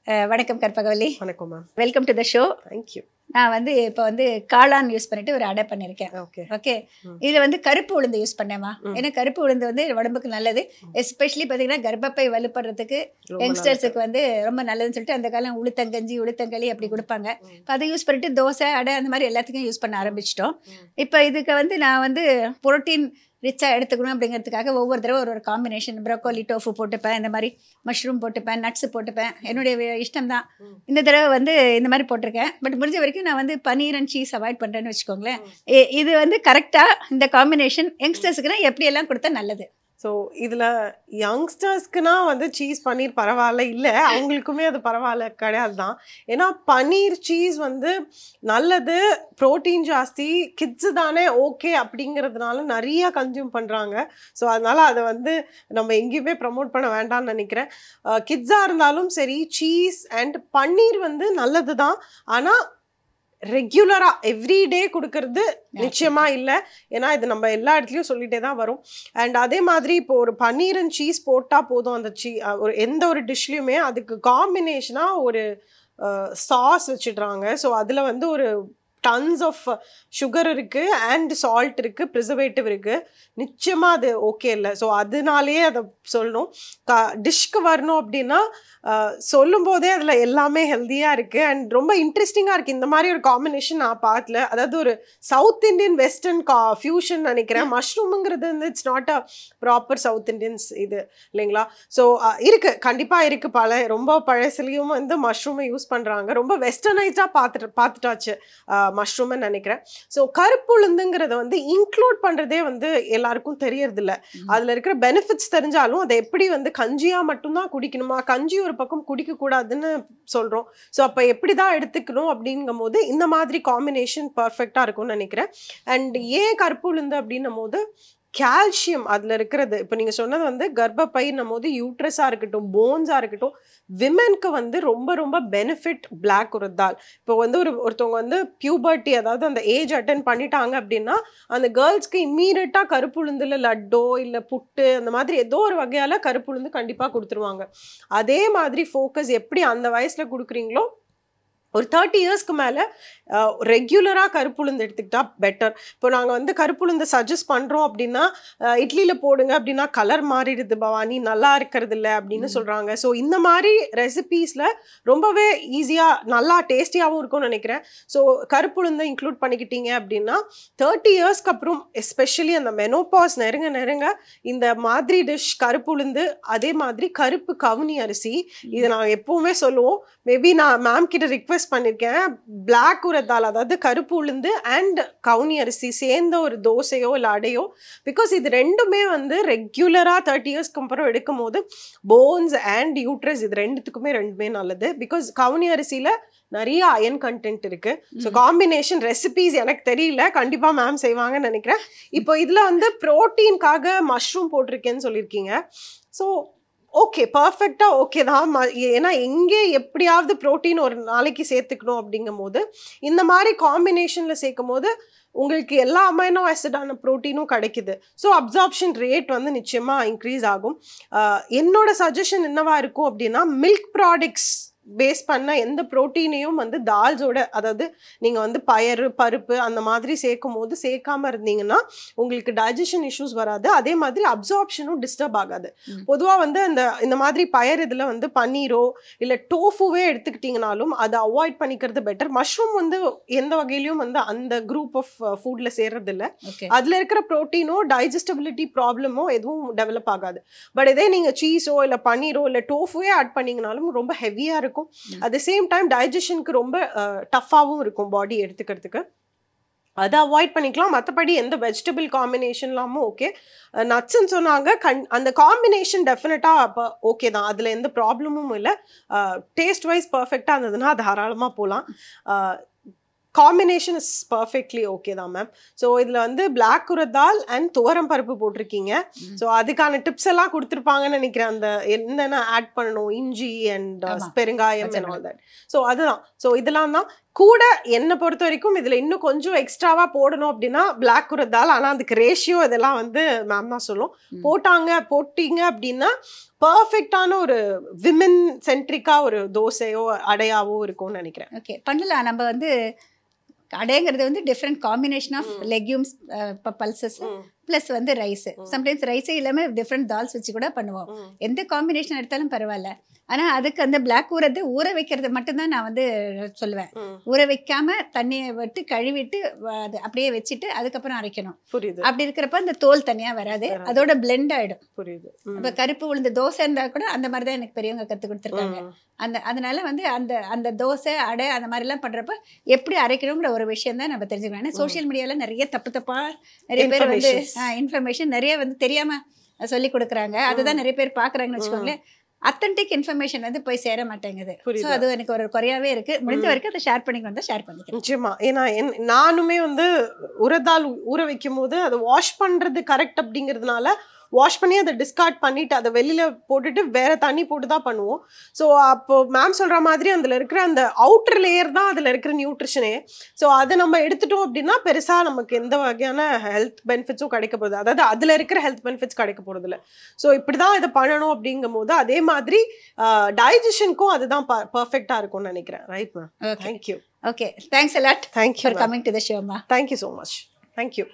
வணக்கம் கற்பகவல்லி. வணக்கம் ma'am. Welcome to the show. Thank you. நான் இப்போ காளான் யூஸ் பண்ணிட்டு ஒரு அடை பண்ணியிருக்கேன். ஓகே, இதில் கருப்பு உளுந்து யூஸ் பண்ணேம்மா. ஏன்னா கருப்பு உளுந்து உடம்புக்கு நல்லது. எஸ்பெஷலி பார்த்தீங்கன்னா கர்ப்பப்பை வலுப்படுறதுக்கு யங்ஸ்டர்ஸுக்கு ரொம்ப நல்லதுன்னு சொல்லிட்டு அந்த காலம் உளுத்தங்கஞ்சி உளுத்தங்களி அப்படி கொடுப்பாங்க. இப்போ அதை யூஸ் பண்ணிட்டு தோசை அடை அந்த மாதிரி எல்லாத்துக்கும் யூஸ் பண்ண ஆரம்பிச்சிட்டோம். இப்போ இதுக்கு நான் புரோட்டீன் ரிச்சாக எடுத்துக்கணும் அப்படிங்கிறதுக்காக ஒவ்வொரு தடவை ஒரு காம்பினேஷன் ப்ரோக்கோலி டோஃபு போட்டுப்பேன், இந்த மாதிரி மஷ்ரூம் போட்டுப்பேன், நட்ஸு போட்டுப்பேன். என்னுடைய இஷ்டம் தான். இந்த தடவை இந்த மாதிரி போட்டிருக்கேன். பட் முடிஞ்ச வரைக்கும் நான் பனீர் அண்ட் சீஸ் அவாய்ட் பண்ணுறேன்னு வச்சுக்கோங்களேன். இது கரெக்டாக இந்த காம்பினேஷன் யங்ஸ்டர்ஸுக்குனா எப்படியெல்லாம் கொடுத்தா நல்லது? ஸோ இதில் யங்ஸ்டர்ஸ்க்குனா சீஸ் பன்னீர் பரவாயில்ல, இல்லை அவங்களுக்குமே அது பரவாயில்ல கிடையாது தான். ஏன்னா பன்னீர் சீஸ் நல்லது, ப்ரோட்டீன் ஜாஸ்தி, கிட்ஸு தானே ஓகே அப்படிங்கிறதுனால நிறையா கன்சியூம் பண்ணுறாங்க. ஸோ அதனால் அதை நம்ம எங்கேயுமே ப்ரமோட் பண்ண வேண்டாம்னு நினைக்கிறேன். கிட்ஸாக இருந்தாலும் சரி, சீஸ் அண்ட் பன்னீர் நல்லது தான். ஆனால் ரெகுலராக எவ்ரிடே கொடுக்கறது நிச்சயமா இல்லை. ஏன்னா இது நம்ம எல்லா இடத்துலையும் சொல்லிட்டே தான் வரும். அண்ட் அதே மாதிரி இப்போ ஒரு பன்னீர் அண்ட் சீஸ் போட்டால் போதும். அந்த ஒரு எந்த ஒரு டிஷ்லையுமே அதுக்கு காம்பினேஷனாக ஒரு சாஸ் வச்சிடுறாங்க. ஸோ அதில் ஒரு டன்ஸ் ஆஃப் சுகர் இருக்குது அண்ட் சால்ட் இருக்குது, ப்ரிசர்வேட்டிவ் இருக்குது. நிச்சயமாக அது ஓகே இல்லை. ஸோ அதனாலேயே அதை சொல்லணும். டிஷ்க்கு வரணும் அப்படின்னா சொல்லும் போதே அதில் எல்லாமே ஹெல்த்தியாக இருக்குது அண்ட் ரொம்ப இன்ட்ரெஸ்டிங்காக இருக்குது. இந்த மாதிரி ஒரு காம்பினேஷன் நான் பார்த்தல. அதாவது ஒரு சவுத் இண்டியன் வெஸ்டர்ன் ஃபியூஷன் நினைக்கிறேன். மஷ்ரூமுங்கிறது it's not a proper south Indians இது இல்லைங்களா? ஸோ இருக்குது, கண்டிப்பாக இருக்குது. ரொம்ப பழசுலையும் மஷ்ரூமை யூஸ் பண்ணுறாங்க. ரொம்ப வெஸ்டர்னைஸ்டாக பார்த்துட்டாச்சு மஷ்ரூம்னு நினைக்கிறேன். ஸோ கருப்பு உளுந்துங்கிறத இன்க்ளூட் பண்ணுறதே எல்லாருக்கும் தெரியறதில்ல. அதில் இருக்கிற பெனிஃபிட்ஸ் தெரிஞ்சாலும் அதை எப்படி கஞ்சியாக மட்டும்தான் குடிக்கணுமா, கஞ்சி ஒரு பக்கம் குடிக்கக்கூடாதுன்னு சொல்கிறோம். ஸோ அப்போ எப்படி தான் எடுத்துக்கணும் அப்படிங்கும் போது இந்த மாதிரி காம்பினேஷன் பர்ஃபெக்டாக இருக்கும்னு நினைக்கிறேன். அண்ட் ஏன் கருப்பு உளுந்து அப்படின்னும் போது கால்சியம் அதில் இருக்கிறது. இப்போ நீங்கள் சொன்னது கர்ப்பப்பைன்னும் போது யூட்ரஸாக இருக்கட்டும், போன்ஸாக இருக்கட்டும், விமென்க்கு ரொம்ப ரொம்ப பெனிஃபிட் பிளாக் உருத்தால். இப்போ ஒருத்தவங்க பியூபர்ட்டி, அதாவது அந்த ஏஜ் அட்டன் பண்ணிட்டாங்க அப்படின்னா அந்த கேர்ள்ஸ்க்கு இம்மீடியட்டாக கருப்புளுந்துல லட்டோ இல்லை புட்டு அந்த மாதிரி ஏதோ ஒரு வகையால் கருப்புளுந்து கண்டிப்பாக கொடுத்துருவாங்க. அதே மாதிரி ஃபோக்கஸ் எப்படி அந்த வயசில் கொடுக்குறீங்களோ ஒரு 30 இயர்ஸ்க்கு மேலே ரெகுலராக கருப்புளுந்து எடுத்துக்கிட்டா பெட்டர். இப்போ நாங்கள் கருப்புளுந்து சஜஸ்ட் பண்ணுறோம் அப்படின்னா இட்லியில் போடுங்க அப்படின்னா கலர் மாறிடுது பவானி, நல்லா இருக்கிறது இல்லை அப்படின்னு சொல்கிறாங்க. ஸோ இந்த மாதிரி ரெசிபீஸில் ரொம்பவே ஈஸியாக நல்லா டேஸ்டியாகவும் இருக்கும்னு நினைக்கிறேன். ஸோ கருப்புளுந்தை இன்க்ளூட் பண்ணிக்கிட்டீங்க அப்படின்னா 30 இயர்ஸ்க்கு அப்புறம் எஸ்பெஷலி அந்த மெனோபாஸ் நெருங்க இந்த மாதிரி டிஷ் கருப்புளுந்து, அதே மாதிரி கருப்பு கவுனி அரிசி, இதை நாங்கள் எப்போவுமே சொல்லுவோம். மேபி நான் மேம் கிட்ட ரிக்வெஸ்ட் பண்ணிருக்கேன், பிளாக் உரத்தால், அதாவது கருப்பு உளுந்து அண்ட் கவுனி அரிசி சேர்ந்த ஒரு தோசையோ இல்லை அடையோ. பிகாஸ் இது ரெண்டுமே ரெகுலராக 30 இயர்ஸ்க்கு அப்புறம் எடுக்கும் போது போன்ஸ் அண்ட் யூட்ரஸ் இது ரெண்டுமே நல்லது. பிகாஸ் கவுனி அரிசியில் நிறைய அயன் கண்டென்ட் இருக்கு. ஸோ காம்பினேஷன் ரெசிபிஸ் எனக்கு தெரியல, கண்டிப்பாக மேம் செய்வாங்கன்னு நினைக்கிறேன். இப்போ இதில் ப்ரோட்டீன்காக மஷ்ரூம் போட்டிருக்கேன்னு சொல்லியிருக்கீங்க. ஸோ ஓகே, பர்ஃபெக்டாக ஓகே தான். ஏன்னா எங்கே எப்படியாவது ப்ரோட்டீன் ஒரு நாளைக்கு சேர்த்துக்கணும் அப்படிங்கும் போது இந்த மாதிரி காம்பினேஷனில் சேர்க்கும் போது உங்களுக்கு எல்லா அமைனோ ஆசிடான ப்ரோட்டீனும் கிடைக்குது. ஸோ அப்சார்ப்ஷன் ரேட் நிச்சயமாக இன்க்ரீஸ் ஆகும். என்னோட சஜஷன் என்னவா இருக்கும் அப்படின்னா, மில்க் ப்ராடக்ட்ஸ் பேஸ் பண்ண எந்த ப்ரோட்டீனையும் தால்ஸோட, அதாவது நீங்கள் பயறு பருப்பு அந்த மாதிரி சேர்க்கும் போது சேர்க்காம இருந்தீங்கன்னா உங்களுக்கு டைஜஷன் இஷ்யூஸ் வராது. அதே மாதிரி அப்சார்ப்ஷனும் டிஸ்டர்ப் ஆகாது. பொதுவாக இந்த மாதிரி பயறு இதில் பன்னீரோ இல்லை டோஃபுவே எடுத்துக்கிட்டிங்கனாலும் அதை அவாய்ட் பண்ணிக்கிறது பெட்டர். மஷ்ரூம் எந்த வகையிலையும் அந்த குரூப் ஆஃப் ஃபுட்டில் சேர்றதில்லை. அதில் இருக்கிற ப்ரோட்டீனோ டைஜஸ்டபிலிட்டி ப்ராப்ளமோ எதுவும் டெவலப் ஆகாது. பட் இதே நீங்கள் சீஸோ இல்லை பன்னீரோ இல்லை டோஃபுவே ஆட் பண்ணிங்கனாலும் ரொம்ப ஹெவியாக இருக்கும். அட் தி சேம் டைம் டைஜஷனுக்கு ரொம்ப டஃப்பாகவும் இருக்கும் பாடி எடுத்துக்கிறதுக்கு. அதை அவாய்ட் பண்ணிக்கலாம். மற்றபடி எந்த வெஜிடபிள் காம்பினேஷன்லாமும் ஓகே. நட்ஸ்ன்னு சொன்னாங்க, அந்த காம்பினேஷன் டெஃபினட்டாக அப்போ ஓகே தான், அதில் எந்த ப்ராப்ளமும் இல்லை. டேஸ்ட் வைஸ் பர்ஃபெக்டாக இருந்ததுன்னா தாராளமாக போகலாம். காம்பினேஷன் இஸ் பர்ஃபெக்ட்லி ஓகே தான் மேம். ஸோ இதில் பிளாக் உரத்தால் அண்ட் துவரம் பருப்பு போட்டிருக்கீங்க. ஸோ அதுக்கான டிப்ஸ் எல்லாம் கொடுத்துருப்பாங்கன்னு நினைக்கிறேன். அந்த என்னென்ன ஆட் பண்ணணும், இஞ்சி அண்ட் பெருங்காயம் அண்ட் ஆல் தட். ஸோ அதுதான். ஸோ இதெல்லாம் தான் கூட என்னை பொறுத்த வரைக்கும் இதுல இன்னும் கொஞ்சம் எக்ஸ்ட்ராவா போடணும் அப்படின்னா பிளாக் உரத் தால். ஆனா அதுக்கு ரேஷியோ இதெல்லாம் வந்து மேம் தான் சொல்லும். போட்டீங்க அப்படின்னா பர்ஃபெக்டான ஒரு விமன் சென்ட்ரிக்கா ஒரு தோசையோ அடையாவோ இருக்கும்னு நினைக்கிறேன். ஓகே, பண்ணலாம். நம்ம வந்து அடைங்கிறது வந்து different combination of legumes, pulses plus வந்து ரைஸ். சம்டைம்ஸ் ரைஸே இல்லாமல் டிஃப்ரெண்ட் தால்ஸ் வச்சு கூட பண்ணுவோம். எந்த காம்பினேஷன் எடுத்தாலும் பரவாயில்ல. ஆனால் அதுக்கு அந்த பிளாக் ஊற வைக்கிறது மட்டும்தான் நான் வந்து சொல்லுவேன். ஊற வைக்காம தண்ணியை விட்டு கழுவிட்டு அது அப்படியே வச்சுட்டு அதுக்கப்புறம் அரைக்கணும். புரியுது. அப்படி இருக்கிறப்ப அந்த தோல் தனியாக வராது, அதோட பிளெண்ட் ஆகிடும். புரியுது. இப்போ கருப்பு உளுந்து தோசை இருந்தால் கூட அந்த மாதிரி தான் எனக்கு பெரியவங்க கற்றுக் கொடுத்துருக்காங்க. அதனால வந்து அந்த தோசை அடை அந்த மாதிரிலாம் பண்ணுறப்ப எப்படி அரைக்கணுங்கிற ஒரு விஷயம் தான் நம்ம தெரிஞ்சுக்கணும். ஏன்னா சோஷியல் மீடியாவில் நிறைய தப்பாக நிறைய பேர் வந்து இன்ஃபர்மேஷன் நிறைய வந்து தெரியாமல் சொல்லி கொடுக்குறாங்க. அதுதான் நிறைய பேர் பார்க்குறாங்கன்னு வச்சுக்கோங்களேன். அத்தன்டிக் இன்ஃபர்மேஷன் வந்து போய் சேர மாட்டேங்குது. ஸோ அது எனக்கு ஒரு குறையாவே இருக்கு. முடிஞ்ச வரைக்கும் அதை ஷேர் பண்ணிக்க ஷேர் பண்ணிக்கிறேன். நிச்சயமா. ஏன்னா நானுமே வந்து உரதால் ஊற வைக்கும் போது அதை வாஷ் பண்றது கரெக்ட் அப்படிங்கிறதுனால வாஷ் பண்ணி அதை டிஸ்கார்ட் பண்ணிட்டு அதை வெளியில போட்டுட்டு வேற தண்ணி போட்டு தான் பண்ணுவோம். ஸோ அப்போ மேம் சொல்ற மாதிரி அதுல இருக்கிற அந்த அவுட்டர் லேயர் தான் அதுல இருக்கிற நியூட்ரிஷனே. ஸோ அதை நம்ம எடுத்துட்டோம் அப்படின்னா பெருசா நமக்கு எந்த வகையான ஹெல்த் பெனிஃபிட்ஸும் கிடைக்க போகுது, அதாவது அதுல இருக்கிற ஹெல்த் பெனிஃபிட்ஸ் கிடைக்க போறது இல்லை. ஸோ இப்படிதான் இதை பண்ணணும் அப்படிங்கும் போது அதே மாதிரி டைஜஷனுக்கும் அதுதான் பர்ஃபெக்டா இருக்கும்னு நினைக்கிறேன். Right ma'am. Thank you. Okay, thanks a lot for coming to the show, ma. Thank you so much. Thank you.